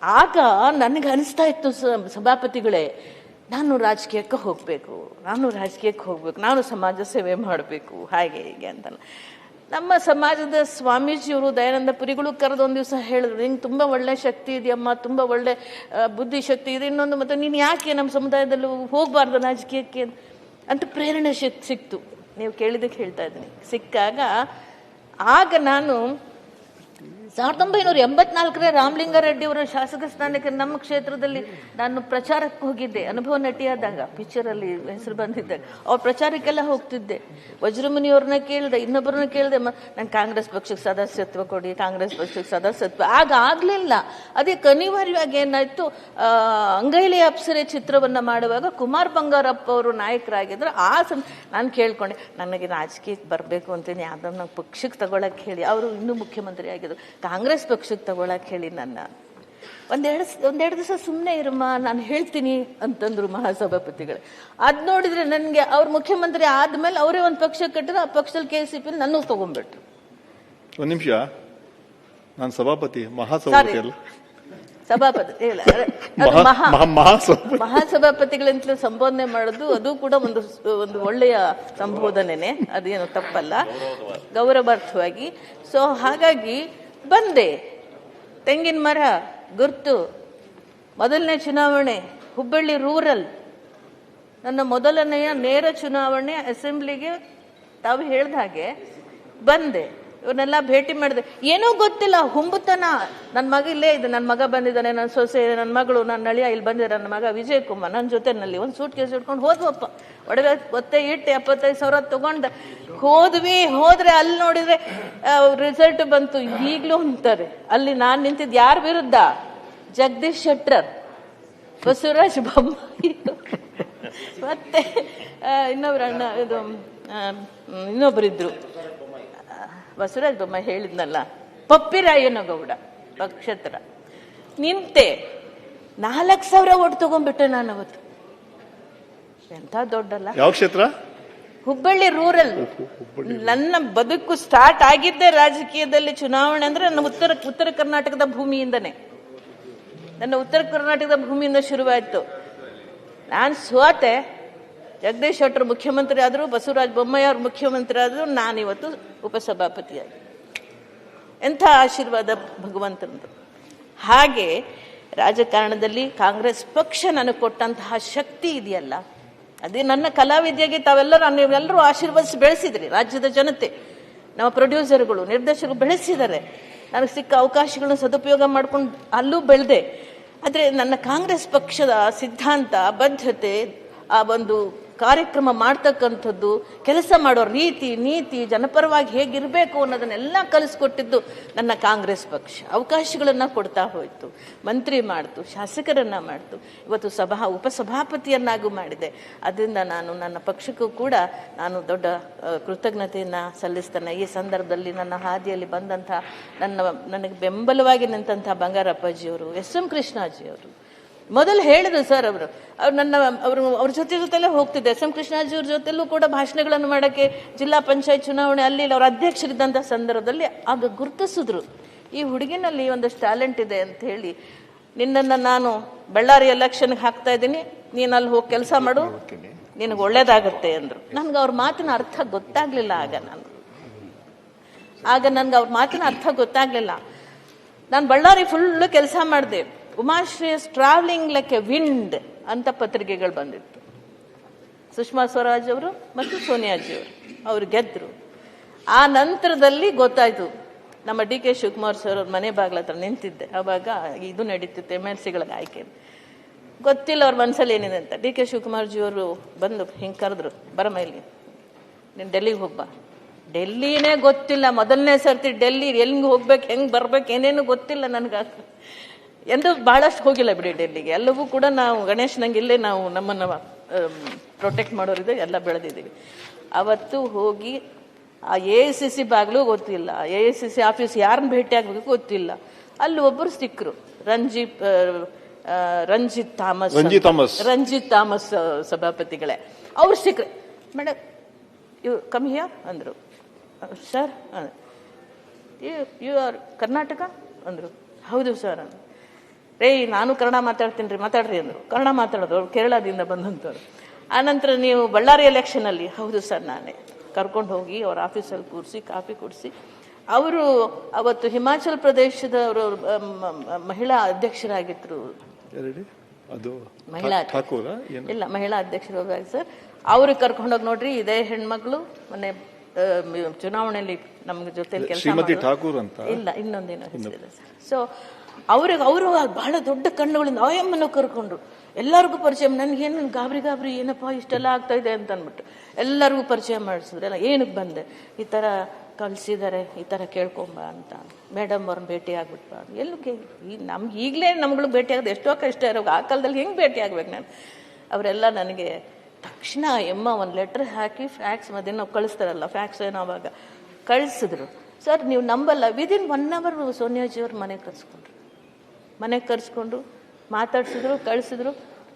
ಆಗ ನನಗೆ ಅನಿಸ್ತಾ ಇತ್ತು ಸಭಾಪತಿಗಳೇ, ನಾನು ರಾಜಕೀಯಕ್ಕೆ ಹೋಗಬೇಕು, ನಾನು ಸಮಾಜ ಸೇವೆ ಮಾಡಬೇಕು, ಹಾಗೆ ಹೀಗೆ ಅಂತ. ನಮ್ಮ ಸಮಾಜದ ಸ್ವಾಮೀಜಿಯವರು ದಯಾನಂದ ಪುರಿಗಳು ಕರೆದು ಒಂದು ದಿವಸ ಹೇಳಿದ್ರು, ನಿಂಗೆ ತುಂಬ ಒಳ್ಳೆ ಶಕ್ತಿ ಇದೆಯಮ್ಮ, ತುಂಬ ಒಳ್ಳೆ ಬುದ್ಧಿಶಕ್ತಿ ಇದೆ, ಇನ್ನೊಂದು ಮತ್ತು ನೀನು ಯಾಕೆ ನಮ್ಮ ಸಮುದಾಯದಲ್ಲಿ ಹೋಗಬಾರ್ದು ರಾಜಕೀಯಕ್ಕೆ ಅಂತ ಪ್ರೇರಣೆ ಸಿಕ್ತು. ನೀವು ಕೇಳಿದ್ದಕ್ಕೆ ಹೇಳ್ತಾ ಇದ್ದೀನಿ. ಸಿಕ್ಕಾಗ ಆಗ ನಾನು 1984 ರಾಮಲಿಂಗಾರೆಡ್ಡಿ ಅವರ ಶಾಸಕ ಸ್ಥಾನಕ್ಕೆ ನಮ್ಮ ಕ್ಷೇತ್ರದಲ್ಲಿ ನಾನು ಪ್ರಚಾರಕ್ಕೆ ಹೋಗಿದ್ದೆ. ಅನುಭವ ನಟಿಯಾದಾಗ ಪಿಕ್ಚರಲ್ಲಿ ಹೆಸರು ಬಂದಿದ್ದಾಗ ಅವ್ರ ಪ್ರಚಾರಕ್ಕೆಲ್ಲ ಹೋಗ್ತಿದ್ದೆ. ವಜ್ರಮುನಿಯವ್ರನ್ನ ಕೇಳಿದೆ, ಇನ್ನೊಬ್ಬರನ್ನ ಕೇಳಿದೆ, ನಾನು ಕಾಂಗ್ರೆಸ್ ಪಕ್ಷಕ್ಕೆ ಸದಸ್ಯತ್ವ ಕೊಡಿ, ಕಾಂಗ್ರೆಸ್ ಪಕ್ಷಕ್ಕೆ ಸದಸ್ಯತ್ವ. ಆಗ ಆಗಲಿಲ್ಲ. ಅದಕ್ಕೆ ಅನಿವಾರ್ಯವಾಗಿ ಏನಾಯ್ತು, ಅಂಗೈಲಿ ಅಪ್ಸರೆ ಚಿತ್ರವನ್ನು ಮಾಡುವಾಗ ಕುಮಾರ್ ಬಂಗಾರಪ್ಪ ಅವರು ನಾಯಕರಾಗಿದ್ರು. ನಾನು ಕೇಳ್ಕೊಂಡೆ, ನನಗೆ ರಾಜಕೀಯಕ್ಕೆ ಬರಬೇಕು ಅಂತೀನಿ, ಯಾವ್ದನ್ನ ಪಕ್ಷಕ್ಕೆ ತಗೊಳಕ್ಕೆ ಹೇಳಿ. ಅವರು ಇನ್ನೂ ಮುಖ್ಯಮಂತ್ರಿ ಆಗಿದ್ರು, ಕಾಂಗ್ರೆಸ್ ಪಕ್ಷಕ್ಕೆ ತಗೊಳಕ್ಕೆ ಹೇಳಿ. ನನ್ನ ಒಂದೆರಡು ದಿವಸ ಸುಮ್ಮನೆ ಇರಮ್ಮ, ನಾನು ಹೇಳ್ತೀನಿ ಅಂತಂದ್ರು ಮಹಾಸಭಾಪತಿಗಳು. ಅದ್ ನೋಡಿದ್ರೆ ನನಗೆ ಅವ್ರು ಮುಖ್ಯಮಂತ್ರಿ ಆದ್ಮೇಲೆ ಅವರೇ ಒಂದು ಪಕ್ಷ ಕಟ್ಟಿದ್ರು, ಆ ಪಕ್ಷದಲ್ಲಿ KCP ನನ್ನ ತಗೊಂಡ್ಬಿಟ್ರು. ಒಂದು ನಿಮಿಷ, ನಾನು ಸಭಾಪತಿ, ಮಹಾಸಭಾಪತಿ ಅಲ್ಲ, ಸಭಾಪತಿ ಮಹಾಸಭಾಪತಿಗಳಂತಲೂ ಸಂಬೋಧನೆ ಮಾಡೋದು ಅದು ಕೂಡ ಒಂದು ಒಳ್ಳೆಯ ಸಂಬೋಧನೆನೆ, ಅದೇನು ತಪ್ಪಲ್ಲ, ಗೌರವಾರ್ಥವಾಗಿ. ಸೊ ಹಾಗಾಗಿ ಬಂದೆ. ತೆಂಗಿನ ಮರ ಗುರ್ತು, ಮೊದಲನೇ ಚುನಾವಣೆ ಹುಬ್ಬಳ್ಳಿ ರೂರಲ್, ನನ್ನ ಮೊದಲನೆಯ ನೇರ ಚುನಾವಣೆ ಅಸೆಂಬ್ಲಿಗೆ ತಾವು ಹೇಳ್ದ ಹಾಗೆ ಬಂದೆ. ಇವನ್ನೆಲ್ಲ ಭೇಟಿ ಮಾಡಿದೆ. ಏನೂ ಗೊತ್ತಿಲ್ಲ, ಹುಂಬುತನ. ನನ್ನ ಮಗ ಇಲ್ಲೇ ಇದೆ, ನನ್ನ ಮಗ ಬಂದಿದ್ದಾನೆ, ನನ್ನ ಸೊಸೆ, ನನ್ನ ಮಗಳು, ನನ್ನ ಅಳಿಯ ಇಲ್ಲಿ ಬಂದಿದ್ದಾರೆ, ನನ್ನ ಮಗ ವಿಜಯ್ ಕುಮಾರ್ ನನ್ನ ಜೊತೆನಲ್ಲಿ ಒಂದು ಸೂಟ್ ಕೇಸ್ ಇಟ್ಕೊಂಡು ಹೋದ್ವಪ್ಪ. ಒಡವೆ ಒತ್ತೆ ಇಟ್ಟು 75,000 ತಗೊಂಡು ಹೋದ್ರೆ ಅಲ್ಲಿ ನೋಡಿದ್ರೆ ರಿಸಲ್ಟ್ ಬಂತು. ಈಗಲೂ ಅಂತಾರೆ ಅಲ್ಲಿ ನಾನು ನಿಂತಿದ್ದು ಯಾರ ವಿರುದ್ಧ? ಜಗದೀಶ್ ಶೆಟ್ಟರ್, ಬಸವರಾಜ ಬೊಮ್ಮಾಯಿ, ಮತ್ತೆ ಇನ್ನೊಬ್ಬರಿದ್ರು, ಬಸವರಾಜ ಬೊಮ್ಮಾಯಿ ಹೇಳಿದ್ನಲ್ಲ, ಪಪ್ಪಿರಾಯನಗೌಡ ನಕ್ಷತ್ರ. ನಿಂತೆ 4,000 ಓಟ್ ತಗೊಂಡ್ಬಿಟ್ಟೆ ನಾನು ಅವತ್ತು. ಎಂತ ದೊಡ್ಡಲ್ಲ. ಯಾವ ಕ್ಷೇತ್ರ? ಹುಬ್ಬಳ್ಳಿ ರೂರಲ್. ನನ್ನ ಬದುಕು ಸ್ಟಾರ್ಟ್ ಆಗಿದ್ದೆ ರಾಜಕೀಯದಲ್ಲಿ ಚುನಾವಣೆ ಅಂದ್ರೆ ನನ್ನ ಉತ್ತರ ಕರ್ನಾಟಕದ ಭೂಮಿಯಿಂದನೇ. ನನ್ನ ಉತ್ತರ ಕರ್ನಾಟಕದ ಭೂಮಿಯಿಂದ ಶುರುವಾಯಿತು. ನಾನು ಸೋತೆ, ಜಗದೀಶ್ ಶೆಟ್ಟರ್ ಮುಖ್ಯಮಂತ್ರಿ ಆದರು, ಬಸವರಾಜ ಬೊಮ್ಮಾಯಿ ಅವರು ಮುಖ್ಯಮಂತ್ರಿ ಆದರು, ನಾನಿವತ್ತು ಉಪಸಭಾಪತಿಯಾಗಿ. ಎಂಥ ಆಶೀರ್ವಾದ ಭಗವಂತನದು. ಹಾಗೆ ರಾಜಕಾರಣದಲ್ಲಿ ಕಾಂಗ್ರೆಸ್ ಪಕ್ಷ ನನಗೆ ಕೊಟ್ಟಂತಹ ಶಕ್ತಿ ಇದೆಯಲ್ಲ, ಅದೇ ನನ್ನ ಕಲಾವಿದ್ಯೆಗೆ ನೀವೆಲ್ಲರೂ ಆಶೀರ್ವದಿಸಿ ಬೆಳೆಸಿದ್ರಿ. ರಾಜ್ಯದ ಜನತೆ, ನಮ್ಮ ಪ್ರೊಡ್ಯೂಸರ್ಗಳು, ನಿರ್ದೇಶಕರು ಬೆಳೆಸಿದ್ದಾರೆ. ನನಗೆ ಸಿಕ್ಕ ಅವಕಾಶಗಳನ್ನ ಸದುಪಯೋಗ ಮಾಡ್ಕೊಂಡು ಅಲ್ಲೂ ಬೆಳೆದೆ. ಆದರೆ ನನ್ನ ಕಾಂಗ್ರೆಸ್ ಪಕ್ಷದ ಸಿದ್ಧಾಂತ, ಬದ್ಧತೆ, ಆ ಒಂದು ಕಾರ್ಯಕ್ರಮ ಮಾಡ್ತಕ್ಕಂಥದ್ದು, ಕೆಲಸ ಮಾಡೋ ರೀತಿ ನೀತಿ, ಜನಪರವಾಗಿ ಹೇಗಿರಬೇಕು ಅನ್ನೋದನ್ನೆಲ್ಲ ಕಲಿಸ್ಕೊಟ್ಟಿದ್ದು ನನ್ನ ಕಾಂಗ್ರೆಸ್ ಪಕ್ಷ. ಅವಕಾಶಗಳನ್ನು ಕೊಡ್ತಾ ಹೋಯಿತು, ಮಂತ್ರಿ ಮಾಡ್ತು, ಶಾಸಕರನ್ನ ಮಾಡ್ತು, ಇವತ್ತು ಉಪಸಭಾಪತಿಯನ್ನಾಗೂ ಮಾಡಿದೆ. ಅದರಿಂದ ನಾನು ನನ್ನ ಪಕ್ಷಕ್ಕೂ ಕೂಡ ನಾನು ದೊಡ್ಡ ಕೃತಜ್ಞತೆಯನ್ನು ಸಲ್ಲಿಸ್ತೇನೆ. ಈ ಸಂದರ್ಭದಲ್ಲಿ ನನ್ನ ಹಾದಿಯಲ್ಲಿ ಬಂದಂಥ ನನಗೆ ಬೆಂಬಲವಾಗಿ ನಿಂತಹ ಬಂಗಾರಪ್ಪಾಜಿಯವರು, SM ಕೃಷ್ಣಾಜಿಯವರು ಮೊದಲು ಹೇಳಿದ್ರು ಸರ್. ಅವ್ರ ಜೊತೆಲೇ ಹೋಗ್ತಿದ್ದೆ. SM ಕೃಷ್ಣಾಜಿಯವ್ರ ಜೊತೆಲೂ ಕೂಡ ಭಾಷಣಗಳನ್ನು ಮಾಡೋಕ್ಕೆ ಜಿಲ್ಲಾ ಪಂಚಾಯತ್ ಚುನಾವಣೆ ಅಲ್ಲಿ ಅವ್ರ ಅಧ್ಯಕ್ಷರಿದ್ದಂಥ ಸಂದರ್ಭದಲ್ಲಿ ಆಗ ಗುರುತಿಸಿದ್ರು, ಈ ಹುಡುಗಿನಲ್ಲಿ ಒಂದಷ್ಟು ಟ್ಯಾಲೆಂಟ್ ಇದೆ ಅಂತ ಹೇಳಿ, ನಿನ್ನನ್ನು ನಾನು ಬಳ್ಳಾರಿ ಎಲೆಕ್ಷನ್ಗೆ ಹಾಕ್ತಾ ಇದ್ದೀನಿ, ನೀನು ಅಲ್ಲಿ ಹೋಗಿ ಕೆಲಸ ಮಾಡು, ನಿನಗೆ ಒಳ್ಳೇದಾಗತ್ತೆ ಅಂದರು. ನನಗೆ ಅವ್ರ ಮಾತಿನ ಅರ್ಥ ಗೊತ್ತಾಗ್ಲಿಲ್ಲ. ಆಗ ನನ್ಗೆ ಅವ್ರ ಮಾತಿನ ಅರ್ಥ ಗೊತ್ತಾಗ್ಲಿಲ್ಲ. ನಾನು ಬಳ್ಳಾರಿ ಫುಲ್ಲು ಕೆಲಸ ಮಾಡಿದೆ. ಉಮಾಶ್ರೀಸ್ ಟ್ರಾವೆಲಿಂಗ್ ಲೈಕ್ ಎ ವಿಂಡ್ ಅಂತ ಪತ್ರಿಕೆಗಳು ಬಂದಿತ್ತು. ಸುಷ್ಮಾ ಸ್ವರಾಜ್ ಅವರು ಮತ್ತು ಸೋನಿಯಾಜಿಯವರು ಅವರು ಗೆದ್ದರು. ಆ ನಂತರದಲ್ಲಿ ಗೊತ್ತಾಯ್ತು, ನಮ್ಮ DK ಶಿವಕುಮಾರ್ ಸರ್ ಅವ್ರ ಮನೆ ಬಾಗ್ಲ ಹತ್ರ ನಿಂತಿದ್ದೆ. ಆವಾಗ ಇದು ನಡೀತಿತ್ತು, MLCಗಳಿಗೆ ಆಯ್ಕೆ. ಗೊತ್ತಿಲ್ಲ ಅವ್ರ ಮನಸ್ಸಲ್ಲಿ ಏನಿದೆ ಅಂತ. DK ಶಿವಕುಮಾರ್ ಜಿಯವರು ಬಂದು ಹಿಂಗೆ ಕರೆದ್ರು, ಬರಮ್ಮ ಇಲ್ಲಿ, ನೀನು ಡೆಲ್ಲಿಗೆ ಹೋಗ್ಬಾ. ಡೆಲ್ಲಿನೇ ಗೊತ್ತಿಲ್ಲ, ಮೊದಲನೇ ಸರ್ತಿ ಡೆಲ್ಲಿ, ಎಲ್ಲಿಗೆ ಹೋಗ್ಬೇಕು, ಹೆಂಗೆ ಬರ್ಬೇಕು, ಏನೇನು ಗೊತ್ತಿಲ್ಲ ನನಗೆ. ಎಂದು ಬಹಳಷ್ಟು ಹೋಗಿಲ್ಲ ಬಿಡಿ ಡೆಲ್ಲಿಗೆ. ಎಲ್ಲವೂ ಕೂಡ ನಾವು ಗಣೇಶನಂಗೆ ಇಲ್ಲೇ ನಾವು ನಮ್ಮನ್ನು ಪ್ರೊಟೆಕ್ಟ್ ಮಾಡೋರಿದೆ, ಎಲ್ಲ ಬೆಳೆದಿದ್ದೀವಿ. ಅವತ್ತು ಹೋಗಿ ಆ AICC ಬಾಗ್ಲೂ ಗೊತ್ತಿಲ್ಲ, AICC ಆಫೀಸ್ ಯಾರನ್ನ ಭೇಟಿ ಆಗ್ಬೇಕು ಗೊತ್ತಿಲ್ಲ. ಅಲ್ಲಿ ಒಬ್ಬರು ಸಿಕ್ಕರು, ರಂಜಿತ್ ಥಾಮಸ್ ಸಭಾಪತಿಗಳೇ. ಅವ್ರು ಸಿಕ್ಕರೆ, ಮೇಡಮ್ ಇವ್ ಕಮ್ ಹಿಯರ್ ಅಂದರು. ಸರ್, ಯು ಆರ್ ಕರ್ನಾಟಕ ಅಂದರು. ಹೌದು ಸರ್ ಅಂದರು. ರೇ ನಾನು ಕನ್ನಡ ಮಾತಾಡ್ತೀನಿ ರೀ ಮಾತಾಡ್ರಿ ಅಂದರು. ಕನ್ನಡ ಮಾತಾಡೋದು ಅವ್ರು ಕೇರಳದಿಂದ ಬಂದಂಥವ್ರು. ಆನಂತರ ನೀವು ಬಳ್ಳಾರಿ ಎಲೆಕ್ಷನಲ್ಲಿ, ಹೌದು ಸರ್ ನಾನೇ ಕರ್ಕೊಂಡು ಹೋಗಿ ಅವ್ರ ಆಫೀಸಲ್ಲಿ ಕೂರಿಸಿ ಕಾಫಿ ಕುಡಿಸಿ, ಅವರು ಅವತ್ತು ಹಿಮಾಚಲ ಪ್ರದೇಶದವರು ಮಹಿಳಾ ಅಧ್ಯಕ್ಷರಾಗಿದ್ರು. ಅದು ಮಹಿಳಾ ಇಲ್ಲ ಮಹಿಳಾ ಅಧ್ಯಕ್ಷರು ಸರ್. ಅವ್ರಿಗೆ ಕರ್ಕೊಂಡೋಗಿ ನೋಡ್ರಿ ಇದೇ ಹೆಣ್ಮಕ್ಳು ಮೊನ್ನೆ ಚುನಾವಣೆಯಲ್ಲಿ ನಮ್ಗೆ ಜೊತೆ ಕೆಲಸ ಠಾಕೂರ್ ಅಂತ ಇಲ್ಲ ಇನ್ನೊಂದೇನೋ ಹೆಸರಿದೆ ಸರ್. ಸೊ ಅವರು ಬಹಳ ದೊಡ್ಡ ಕಣ್ಣುಗಳಿಂದ ಆಯಮ್ಮನ್ನು ಕರ್ಕೊಂಡ್ರು, ಎಲ್ಲರಿಗೂ ಪರಿಚಯ. ನನಗೇನು ಗಾಬರಿ ಏನಪ್ಪ ಇಷ್ಟೆಲ್ಲ ಆಗ್ತಾ ಇದೆ ಅಂತ ಅಂದ್ಬಿಟ್ಟು ಎಲ್ಲರಿಗೂ ಪರಿಚಯ ಮಾಡಿಸಿದ್ರಲ್ಲ. ಏನಕ್ಕೆ ಬಂದೆ, ಈ ಥರ ಕಲಿಸಿದ್ದಾರೆ, ಈ ಥರ ಕೇಳ್ಕೊಂಬ ಅಂತ. ಮೇಡಮ್ ಅವ್ರನ್ನ ಭೇಟಿ ಆಗ್ಬಿಟ್ಬ. ಎಲ್ಲಿಗೆ ನಮ್ಗೆ ಈಗಲೇ ನಮ್ಗಳು ಭೇಟಿ ಆಗೋದು ಎಷ್ಟೋ ಕಷ್ಟ ಇರೋವಾಗ ಆ ಕಾಲದಲ್ಲಿ ಹೆಂಗೆ ಭೇಟಿ ಆಗ್ಬೇಕು ನಾನು. ಅವರೆಲ್ಲ ನನಗೆ ತಕ್ಷಣ ಒಂದು ಲೆಟ್ರ್ ಹಾಕಿ ಫ್ಯಾಕ್ಸ್ ಮಧ್ಯೆ ನಾವು ಕಳಿಸ್ತಾರಲ್ಲ, ಫ್ಯಾಕ್ಸ್ ಏನೋ ಅವಾಗ ಕಳಿಸಿದ್ರು ಸರ್. ನೀವು ನಂಬಲ್ಲ, ವಿದಿನ್ 1 hour ಸೋನಿಯಾಜಿಯವ್ರು ಮನೆಗೆ ಕರೆಸ್ಕೊಂಡು ಮಾತಾಡ್ಸಿದ್ರು, ಕಳಿಸಿದ್ರು.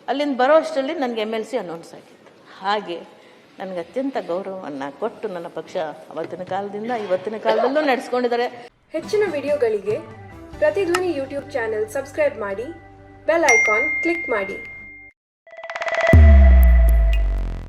ಅಲ್ಲಿಂದ ಬರೋ ಅಷ್ಟರಲ್ಲಿ ನನಗೆ MLC ಅನೌನ್ಸ್ ಆಗಿತ್ತು. ಹಾಗೆ ನನಗೆ ಅತ್ಯಂತ ಗೌರವವನ್ನು ಕೊಟ್ಟು ನನ್ನ ಪಕ್ಷ ಅವತ್ತಿನ ಕಾಲದಿಂದ ಇವತ್ತಿನ ಕಾಲದಲ್ಲೂ ನಡೆಸ್ಕೊಂಡಿದ್ದಾರೆ. ಹೆಚ್ಚಿನ ವಿಡಿಯೋಗಳಿಗೆ ಪ್ರತಿಧ್ವನಿ ಯೂಟ್ಯೂಬ್ ಚಾನೆಲ್ ಸಬ್ಸ್ಕ್ರೈಬ್ ಮಾಡಿ, ಬೆಲ್ ಐಕಾನ್ ಕ್ಲಿಕ್ ಮಾಡಿ.